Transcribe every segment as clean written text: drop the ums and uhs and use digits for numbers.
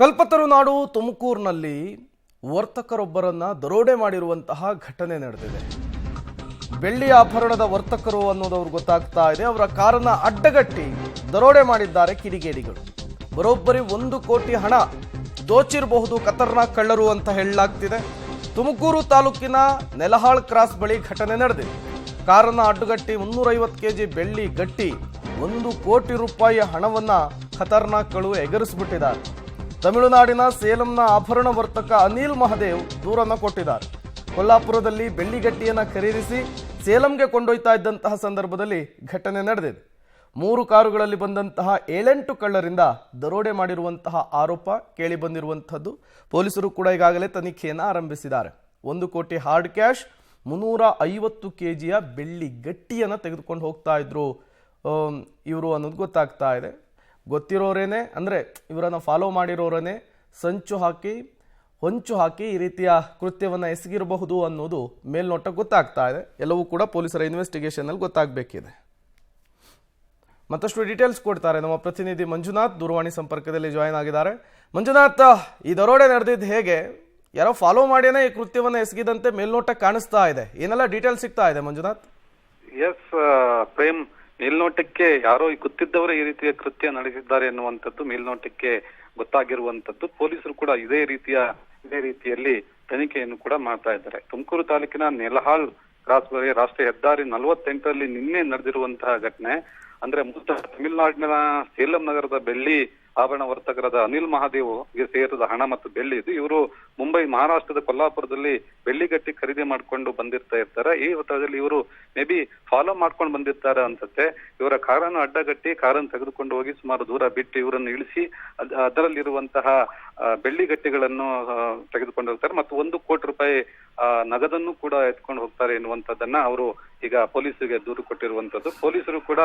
ಕಲ್ಪತರು ನಾಡು ತುಮಕೂರಿನಲ್ಲಿ ವರ್ತಕರೊಬ್ಬರನ್ನ ದರೋಡೆ ಮಾಡಿರುವಂತಹ ಘಟನೆ ನಡೆದಿದೆ. ಬೆಳ್ಳಿ ಆಭರಣದ ವರ್ತಕರು ಅನ್ನೋದವ್ರು ಗೊತ್ತಾಗ್ತಾ ಇದೆ. ಅವರ ಕಾರನ್ನ ಅಡ್ಡಗಟ್ಟಿ ದರೋಡೆ ಮಾಡಿದ್ದಾರೆ ಕಿಡಿಗೇಡಿಗಳು. ಬರೋಬ್ಬರಿ 1 ಕೋಟಿ ಹಣ ದೋಚಿರಬಹುದು ಖತರ್ನಾಕ್ ಕಳ್ಳರು ಅಂತ ಹೇಳಲಾಗ್ತಿದೆ. ತುಮಕೂರು ತಾಲೂಕಿನ ನೆಲಹಾಳ್ ಕ್ರಾಸ್ ಬಳಿ ಘಟನೆ ನಡೆದಿದೆ. ಕಾರನ್ನ ಅಡ್ಡಗಟ್ಟಿ 350 ಕೆಜಿ ಬೆಳ್ಳಿ ಗಟ್ಟಿ 1 ಕೋಟಿ ರೂಪಾಯಿ ಹಣವನ್ನ ಖತರ್ನಾಕ್ಗಳು ಎಗರಿಸಿಬಿಟ್ಟಿದ್ದಾರೆ. ತಮಿಳುನಾಡಿನ ಸೇಲಂನ ಆಭರಣ ವರ್ತಕ ಅನಿಲ್ ಮಹದೇವ್ ದೂರನ್ನು ಕೊಟ್ಟಿದ್ದಾರೆ. ಕೊಲ್ಲಾಪುರದಲ್ಲಿ ಬೆಳ್ಳಿಗಟ್ಟಿಯನ್ನು ಖರೀದಿಸಿ ಸೇಲಂಗೆ ಕೊಂಡೊಯ್ತಾ ಇದ್ದಂತಹ ಸಂದರ್ಭದಲ್ಲಿ ಘಟನೆ ನಡೆದಿದೆ. 3 ಕಾರುಗಳಲ್ಲಿ ಬಂದಂತಹ 7-8 ಕಳ್ಳರಿಂದ ದರೋಡೆ ಮಾಡಿರುವಂತಹ ಆರೋಪ ಕೇಳಿ ಬಂದಿರುವಂಥದ್ದು. ಪೊಲೀಸರು ಕೂಡ ಈಗಾಗಲೇ ತನಿಖೆಯನ್ನು ಆರಂಭಿಸಿದ್ದಾರೆ. 1 ಕೋಟಿ ಹಾರ್ಡ್ ಕ್ಯಾಶ್, 350 ಕೆಜಿಯ ಬೆಳ್ಳಿ ಗಟ್ಟಿಯನ್ನು ತೆಗೆದುಕೊಂಡು ಹೋಗ್ತಾ ಇದ್ರು ಇವರು ಅನ್ನೋದು ಗೊತ್ತಾಗ್ತಾ ಇದೆ. ಗೊತ್ತಿರೋರೇನೆ ಅಂದರೆ ಇವರನ್ನು ಫಾಲೋ ಮಾಡಿರೋರೇ ಹೊಂಚು ಹಾಕಿ ಈ ರೀತಿಯ ಕೃತ್ಯವನ್ನು ಎಸಗಿರಬಹುದು ಅನ್ನೋದು ಮೇಲ್ನೋಟ ಗೊತ್ತಾಗ್ತಾ ಇದೆ. ಎಲ್ಲವೂ ಕೂಡ ಪೊಲೀಸರ ಇನ್ವೆಸ್ಟಿಗೇಷನ್ನಲ್ಲಿ ಗೊತ್ತಾಗಬೇಕಿದೆ. ಮತ್ತಷ್ಟು ಡೀಟೇಲ್ಸ್ ಕೊಡ್ತಾರೆ ನಮ್ಮ ಪ್ರತಿನಿಧಿ ಮಂಜುನಾಥ್, ದೂರವಾಣಿ ಸಂಪರ್ಕದಲ್ಲಿ ಜಾಯಿನ್ ಆಗಿದ್ದಾರೆ. ಮಂಜುನಾಥ್, ಈ ದರೋಡೆ ನಡೆದಿದ್ದು ಹೇಗೆ? ಯಾರೋ ಫಾಲೋ ಮಾಡಿನೇ ಈ ಕೃತ್ಯವನ್ನು ಎಸಗಿದಂತೆ ಮೇಲ್ನೋಟ ಕಾಣಿಸ್ತಾ ಇದೆ. ಏನೆಲ್ಲ ಡೀಟೇಲ್ಸ್ ಸಿಗ್ತಾ ಇದೆ ಮಂಜುನಾಥ್? ಎಸ್ ಪ್ರೇಮ್, ಮೇಲ್ನೋಟಕ್ಕೆ ಯಾರೋ ಗೊತ್ತಿದ್ದವರೇ ಈ ರೀತಿಯ ಕೃತ್ಯ ನಡೆಸಿದ್ದಾರೆ ಎನ್ನುವಂಥದ್ದು ಮೇಲ್ನೋಟಕ್ಕೆ ಗೊತ್ತಾಗಿರುವಂತದ್ದು. ಪೊಲೀಸರು ಕೂಡ ಇದೇ ರೀತಿಯಲ್ಲಿ ತನಿಖೆಯನ್ನು ಕೂಡ ಮಾಡ್ತಾ ಇದ್ದಾರೆ. ತುಮಕೂರು ತಾಲೂಕಿನ ನೆಲಹಾಳ್ ಕ್ರಾಸ್ ಬಳಿ ರಾಷ್ಟ್ರೀಯ ಹೆದ್ದಾರಿ 48ರಲ್ಲಿ ನಿನ್ನೆ ನಡೆದಿರುವಂತಹ ಘಟನೆ. ಅಂದ್ರೆ ತಮಿಳುನಾಡಿನ ಸೇಲಂ ನಗರದ ಬೆಳ್ಳಿ ಆಭರಣ ವರ್ತಕರಾದ ಅನಿಲ್ ಮಹಾದೇವ್ ಸೇರಿದ ಹಣ ಮತ್ತು ಬೆಳ್ಳಿ ಇದು. ಇವರು ಮಹಾರಾಷ್ಟ್ರದ ಕೊಲ್ಲಾಪುರದಲ್ಲಿ ಬೆಳ್ಳಿಗಟ್ಟಿ ಖರೀದಿ ಮಾಡ್ಕೊಂಡು ಬಂದಿರ್ತಾ ಇರ್ತಾರೆ. ಈ ಹೊತ್ತದಲ್ಲಿ ಇವರು ಮೇ ಬಿ ಫಾಲೋ ಮಾಡ್ಕೊಂಡು ಬಂದಿರ್ತಾರೆ ಅನ್ಸುತ್ತೆ. ಇವರ ಕಾರನ್ನು ಅಡ್ಡಗಟ್ಟಿ ಕಾರನ್ನು ತೆಗೆದುಕೊಂಡು ಹೋಗಿ ಸುಮಾರು ದೂರ ಬಿಟ್ಟು ಇವರನ್ನು ಇಳಿಸಿ ಅದರಲ್ಲಿರುವಂತಹ ಬೆಳ್ಳಿಗಟ್ಟಿಗಳನ್ನು ತೆಗೆದುಕೊಂಡು ಹೋಗ್ತಾರೆ ಮತ್ತು 1 ಕೋಟಿ ರೂಪಾಯಿ ನಗದನ್ನು ಕೂಡ ಎತ್ಕೊಂಡು ಹೋಗ್ತಾರೆ ಎನ್ನುವಂಥದ್ದನ್ನ ಅವರು ಈಗ ಪೊಲೀಸರಿಗೆ ದೂರು ಕೊಟ್ಟಿರುವಂತದ್ದು. ಪೊಲೀಸರು ಕೂಡ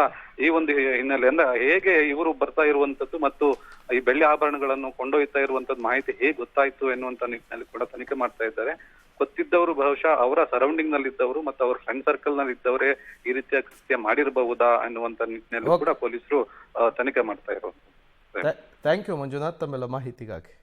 ಈ ಒಂದು ಹಿನ್ನೆಲೆಯಿಂದ ಹೇಗೆ ಇವರು ಬರ್ತಾ ಇರುವಂತದ್ದು ಮತ್ತು ಈ ಬೆಳ್ಳಿ ಆಭರಣಗಳನ್ನು ಕೊಂಡೊಯ್ತಾ ಇರುವಂತದ್ದು ಮಾಹಿತಿ ಹೇಗೆ ಗೊತ್ತಾಯ್ತು ಎನ್ನುವಂತ ನಿಟ್ಟಿನಲ್ಲಿ ಕೂಡ ತನಿಖೆ ಮಾಡ್ತಾ ಇದ್ದಾರೆ. ಗೊತ್ತಿದ್ದವರು ಬಹುಶಃ ಅವರ ಸರೌಂಡಿಂಗ್ ನಲ್ಲಿ ಇದ್ದವರು ಮತ್ತು ಅವರ ಫ್ರೆಂಡ್ ಸರ್ಕಲ್ ನಲ್ಲಿ ಇದ್ದವರೇ ಈ ರೀತಿಯ ಕೃತ್ಯ ಮಾಡಿರಬಹುದಾ ಎನ್ನುವಂತ ನಿಟ್ಟಿನಲ್ಲಿ ಕೂಡ ಪೊಲೀಸರು ತನಿಖೆ ಮಾಡ್ತಾ ಇರೋದು. ಥ್ಯಾಂಕ್ ಯು ಮಂಜುನಾಥ್, ತಮ್ಮೆಲ್ಲ ಮಾಹಿತಿಗಾಗಿ.